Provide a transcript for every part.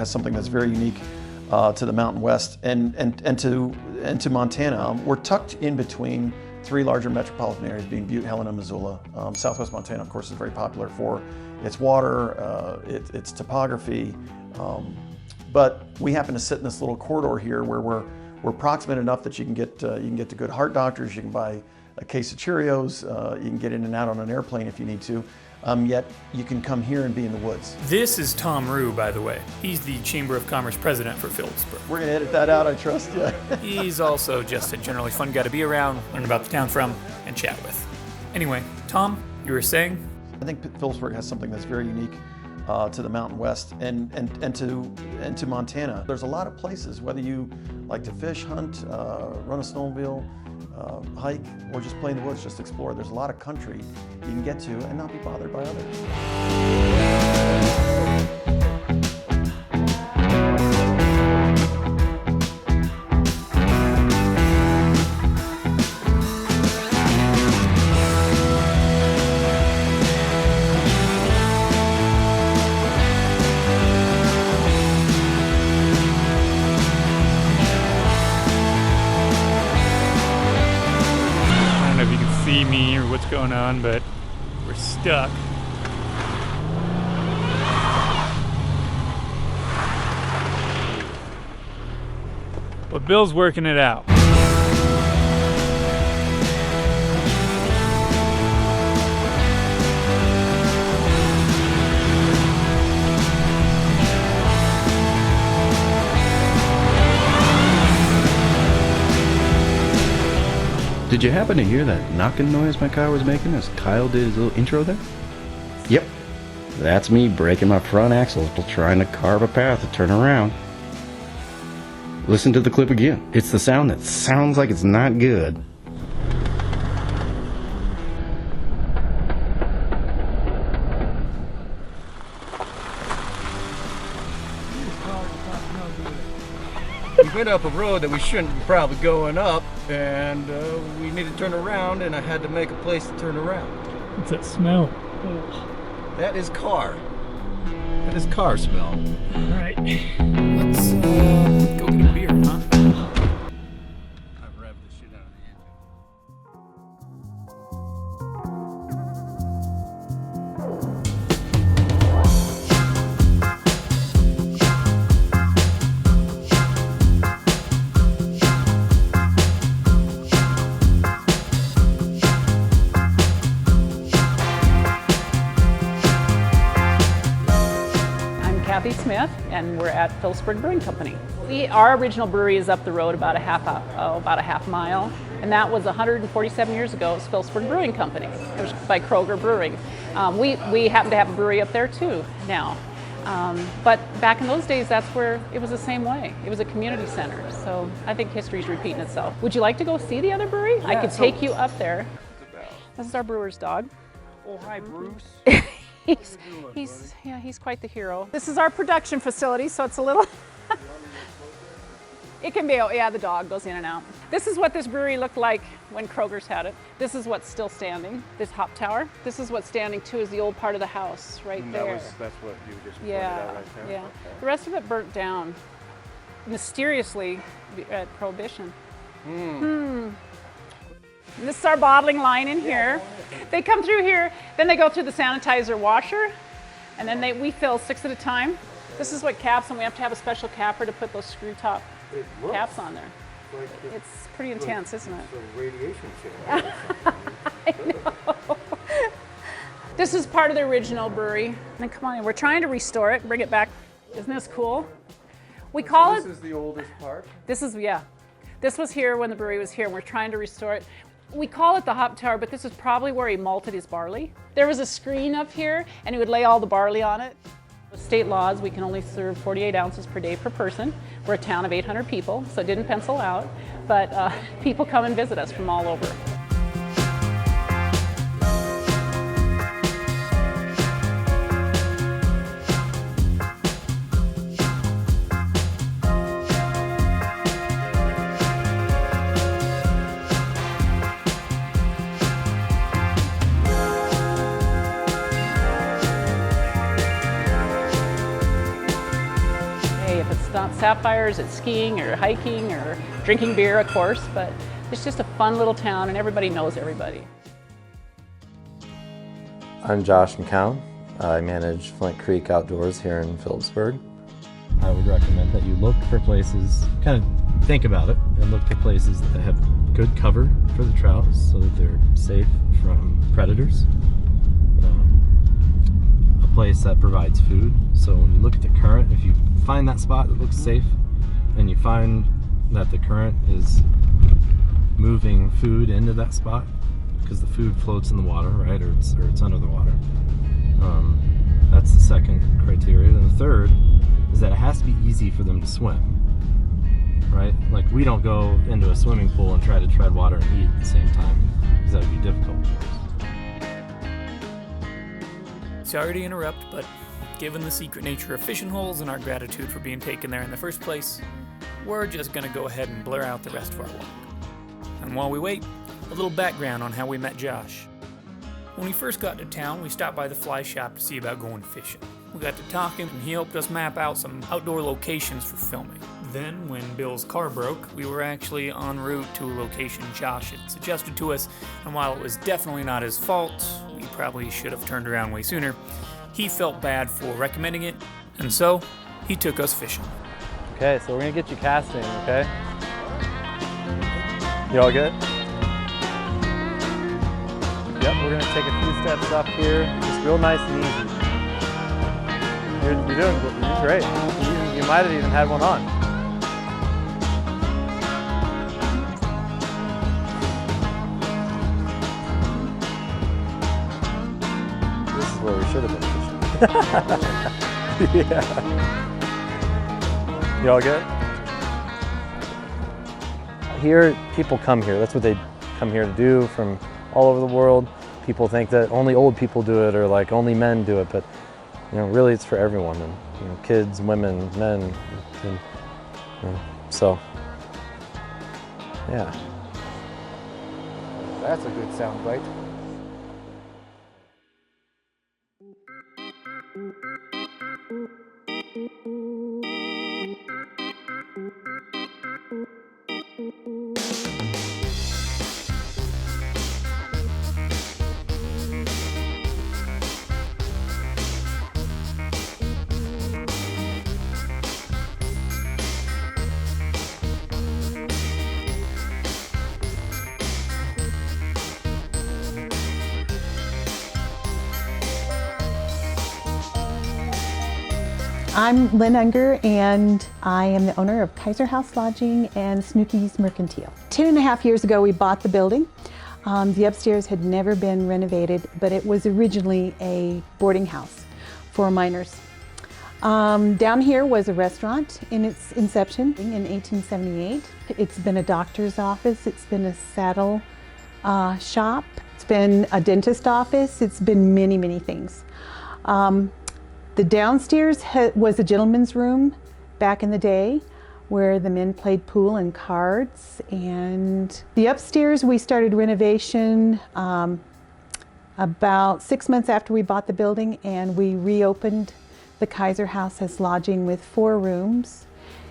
has something that's very unique to the Mountain West and to Montana. We're tucked in between three larger metropolitan areas, being Butte, Helena, Missoula. Southwest Montana, of course, is very popular for its water, its topography, but we happen to sit in this little corridor here where we're proximate enough that you can get to good heart doctors. You can buy a case of Cheerios. You can get in and out on an airplane if you need to. Yet you can come here and be in the woods. This is Tom Rue, by the way. He's the Chamber of Commerce president for Philipsburg. We're going to edit that out, I trust. Yeah. He's also just a generally fun guy to be around, learn about the town from, and chat with. Anyway, Tom, you were saying? I think Philipsburg has something that's very unique to the Mountain West and to Montana. There's a lot of places, whether you like to fish, hunt, run a snowmobile, hike, or just play in the woods, just explore. There's a lot of country you can get to and not be bothered by others. See me or what's going on, but we're stuck. But Bill's working it out. Did you happen to hear that knocking noise my car was making as Kyle did his little intro there? Yep, that's me breaking my front axles while trying to carve a path to turn around. Listen to the clip again. It's the sound that sounds like it's not good. We went up a road that we shouldn't be probably going up, and we needed to turn around, and I had to make a place to turn around. What's that smell? That is car. That is car smell. All right, let's go get a beer, huh? I've revved the shit out of the engine. Smith, and we're at Philipsburg Brewing Company. Our original brewery is up the road about a half mile, and that was 147 years ago. It was Philipsburg Brewing Company. It was by Kroger Brewing. We happen to have a brewery up there too now, but back in those days, that's where it was the same way. It was a community center, so I think history's repeating itself. Would you like to go see the other brewery? Yeah, I could take you up there. This is our brewer's dog. Oh, hi, Bruce. He's quite the hero. This is our production facility, so it's a little, it can be, yeah, the dog goes in and out. This is what this brewery looked like when Kroger's had it. This is what's still standing, this hop tower. This is what's standing too, is the old part of the house right there. That's what you just pointed out right there? Yeah. Okay. The rest of it burnt down mysteriously at Prohibition. And this is our bottling line in here. They come through here, then they go through the sanitizer washer, and then we fill 6 at a time. This is what caps, and we have to have a special capper to put those screw top caps on there. It's pretty intense, isn't it? It's a radiation chamber. I know. This is part of the original brewery. And come on in, we're trying to restore it, bring it back. Isn't this cool? We call it. This is the oldest part? This was here when the brewery was here, and we're trying to restore it. We call it the hop tower, but this is probably where he malted his barley. There was a screen up here, and he would lay all the barley on it. State laws, we can only serve 48 ounces per day per person. We're a town of 800 people, so it didn't pencil out, but people come and visit us from all over. sapphires, it's skiing or hiking or drinking beer, of course, but it's just a fun little town and everybody knows everybody. I'm Josh McCown. I manage Flint Creek Outdoors here in Philipsburg. I would recommend that you look for places, kind of think about it, and look for places that have good cover for the trout so that they're safe from predators. A place that provides food. So when you look at the current, if you find that spot that looks safe and you find that the current is moving food into that spot, because the food floats in the water, right, or it's under the water. That's the second criteria. And the third is that it has to be easy for them to swim, right? Like, we don't go into a swimming pool and try to tread water and eat at the same time, because that would be difficult for us. Sorry to interrupt, but given the secret nature of fishing holes and our gratitude for being taken there in the first place, we're just gonna go ahead and blur out the rest of our walk. And while we wait, a little background on how we met Josh. When we first got to town, we stopped by the fly shop to see about going fishing. We got to talking and he helped us map out some outdoor locations for filming. Then, when Bill's car broke, we were actually en route to a location Josh had suggested to us, and while it was definitely not his fault, we probably should have turned around way sooner, he felt bad for recommending it, and so he took us fishing. Okay, so we're gonna get you casting, okay? You all good? Yep, we're gonna take a few steps up here, just real nice and easy. You're doing great. You might have even had one on. This is where we should have been fishing. Yeah. You all good? Here, people come here. That's what they come here to do from all over the world. People think that only old people do it or like only men do it, but really it's for everyone, and kids, women, men, and, so yeah. That's a good sound bite. I'm Lynn Unger, and I am the owner of Kaiser House Lodging and Snooki's Mercantile. 10.5 years ago, we bought the building. The upstairs had never been renovated, but it was originally a boarding house for miners. Down here was a restaurant in its inception in 1878. It's been a doctor's office, it's been a saddle shop, it's been a dentist office, it's been many, many things. The downstairs was a gentleman's room back in the day where the men played pool and cards. And the upstairs, we started renovation about 6 months after we bought the building, and we reopened the Kaiser House as lodging with 4 rooms.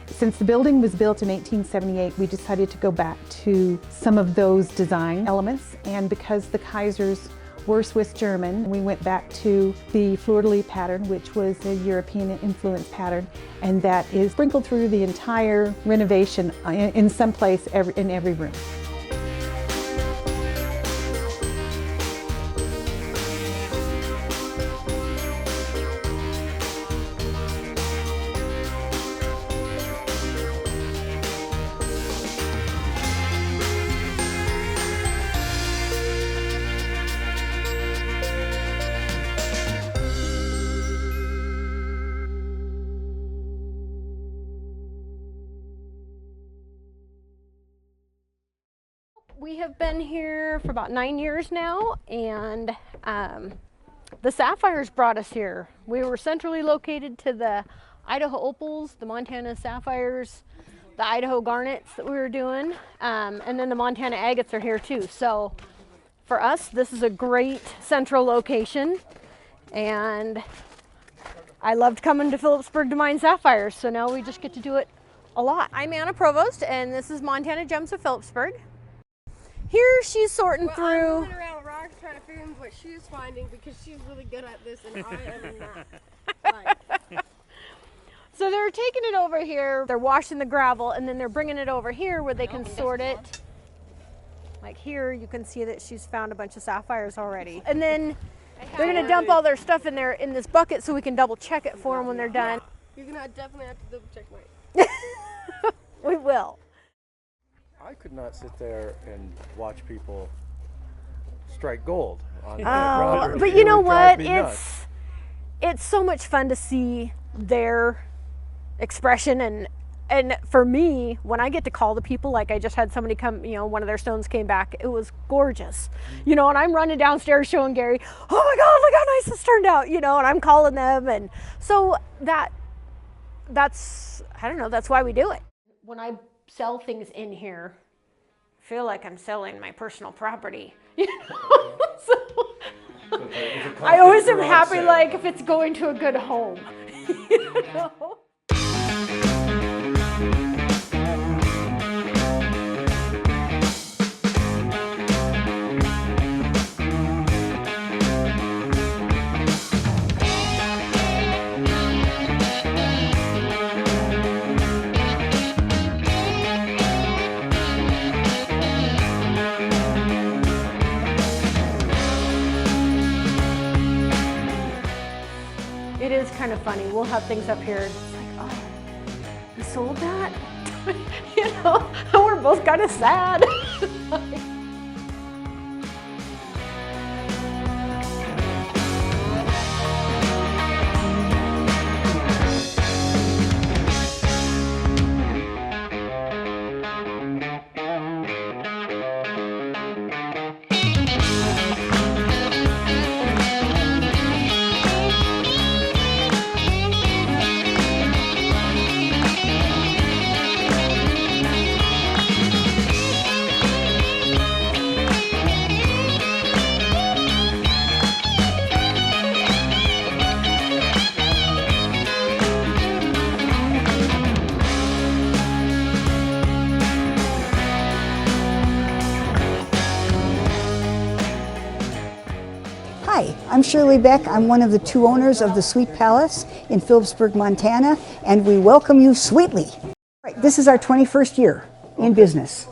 Since the building was built in 1878, we decided to go back to some of those design elements, and because the Kaisers were Swiss German, we went back to the fleur-de-lis pattern, which was a European influence pattern, and that is sprinkled through the entire renovation in some place in every room. We have been here for about 9 years now, and the sapphires brought us here. We were centrally located to the Idaho opals, the Montana sapphires, the Idaho garnets that we were doing, and then the Montana agates are here too. So for us, this is a great central location, and I loved coming to Philipsburg to mine sapphires, so now we just get to do it a lot. I'm Anna Provost, and this is Montana Gems of Philipsburg. Here she's sorting through. I'm moving around rocks trying to figure out what she's finding because she's really good at this and I am not. So they're taking it over here, they're washing the gravel, and then they're bringing it over here where they can sort it. Like here, you can see that she's found a bunch of sapphires already. And then they're gonna dump all their stuff in there in this bucket so we can double check it for them when they're done. You're gonna definitely have to double check mine. We will. I could not sit there and watch people strike gold on that Oh, property. but It you know would drive what? me nuts. It's so much fun to see their expression, and for me, when I get to call the people, like I just had somebody come, you know, one of their stones came back, it was gorgeous, you know, and I'm running downstairs showing Gary, oh my God, look how nice this turned out, you know, and I'm calling them, and so that's, I don't know, that's why we do it. When I sell things in here, I feel like I'm selling my personal property, you know, so I always am happy, like, if it's going to a good home, you know? It is kind of funny. We'll have things up here. It's like, oh, you sold that? You know, and we're both kind of sad. Hi, I'm Shirley Beck. I'm one of the two owners of the Sweet Palace in Philipsburg, Montana, and we welcome you sweetly. Right, this is our 21st year in business,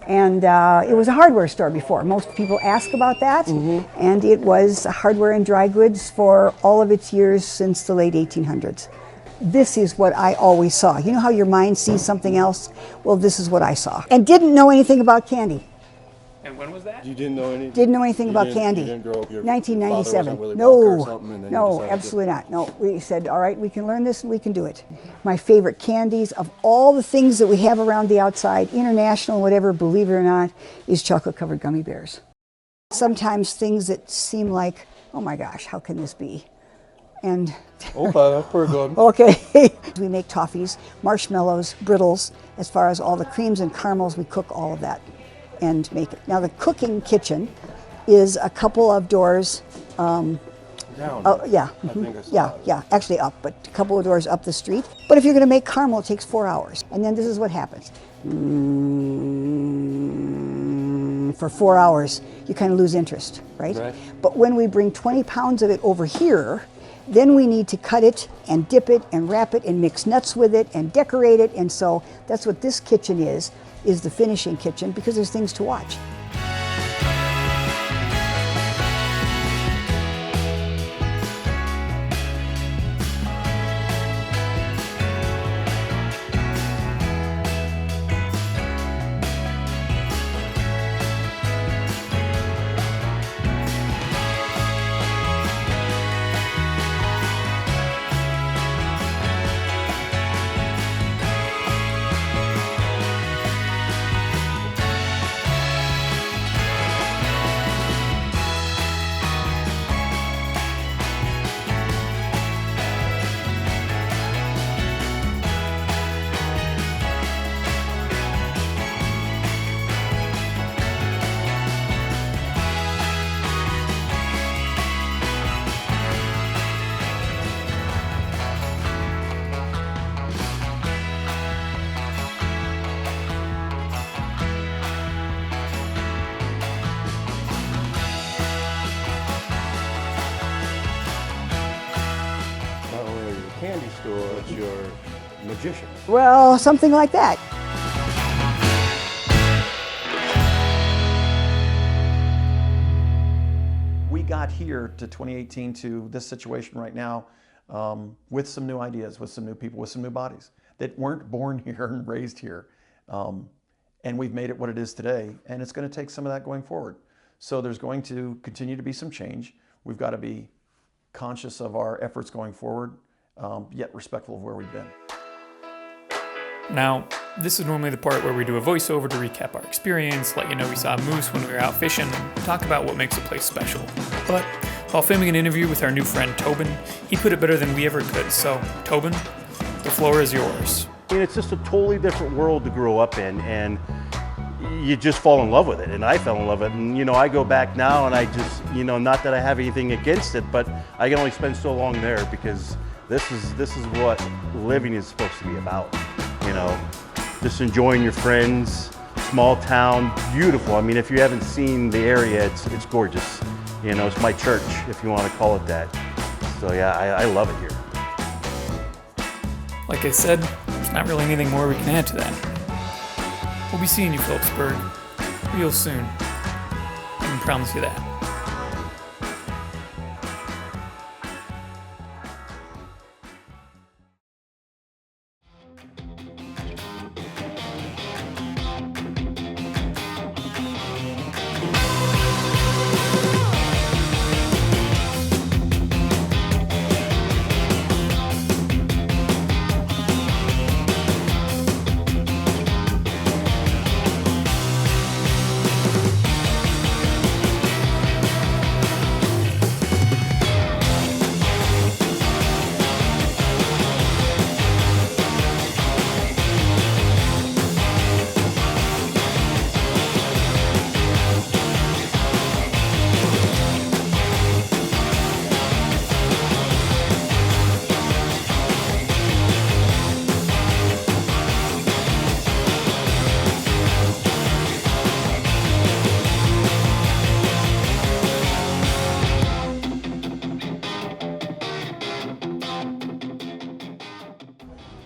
and it was a hardware store before. Most people ask about that, and it was hardware and dry goods for all of its years since the late 1800s. This is what I always saw. You know how your mind sees something else? Well, this is what I saw. And didn't know anything about candy. And when was that? You didn't know anything? Didn't know anything about candy. You didn't grow up, your 1997. father wasn't Willy Wonka or something, and then you No, decided absolutely not. No, we said, all right, we can learn this and we can do it. My favorite candies of all the things that we have around the outside, international, whatever, believe it or not, is chocolate-covered gummy bears. Sometimes things that seem like, oh my gosh, how can this be? And okay, that's pretty good. Okay. We make toffees, marshmallows, brittles. As far as all the creams and caramels, we cook all of that and make it. Now the cooking kitchen is a couple of doors. Down. Yeah. I think I saw Yeah, it. yeah. Actually up, but a couple of doors up the street. But if you're going to make caramel, it takes 4 hours. And then this is what happens. For 4 hours, you kind of lose interest, right? Right. But when we bring 20 pounds of it over here, then we need to cut it and dip it and wrap it and mix nuts with it and decorate it. And so that's what this kitchen is the finishing kitchen, because there's things to watch. your magician. Well, something like that. We got here to 2018 to this situation right now with some new ideas, with some new people, with some new bodies that weren't born here and raised here. And we've made it what it is today, and it's going to take some of that going forward. So there's going to continue to be some change. We've got to be conscious of our efforts going forward, yet respectful of where we've been. Now, this is normally the part where we do a voiceover to recap our experience, let you know we saw a moose when we were out fishing, and talk about what makes a place special. But while filming an interview with our new friend Tobin, he put it better than we ever could. So, Tobin, the floor is yours. I mean, it's just a totally different world to grow up in, and you just fall in love with it. And I fell in love with it. And, you know, I go back now and I just, you know, not that I have anything against it, but I can only spend so long there because this is what living is supposed to be about. You know, just enjoying your friends, small town, beautiful. I mean, if you haven't seen the area, it's gorgeous. You know, it's my church, if you want to call it that. So yeah, I love it here. Like I said, there's not really anything more we can add to that. We'll be seeing you, Philipsburg, real soon. I can promise you that.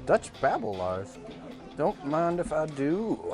Dutch babble live. Don't mind if I do.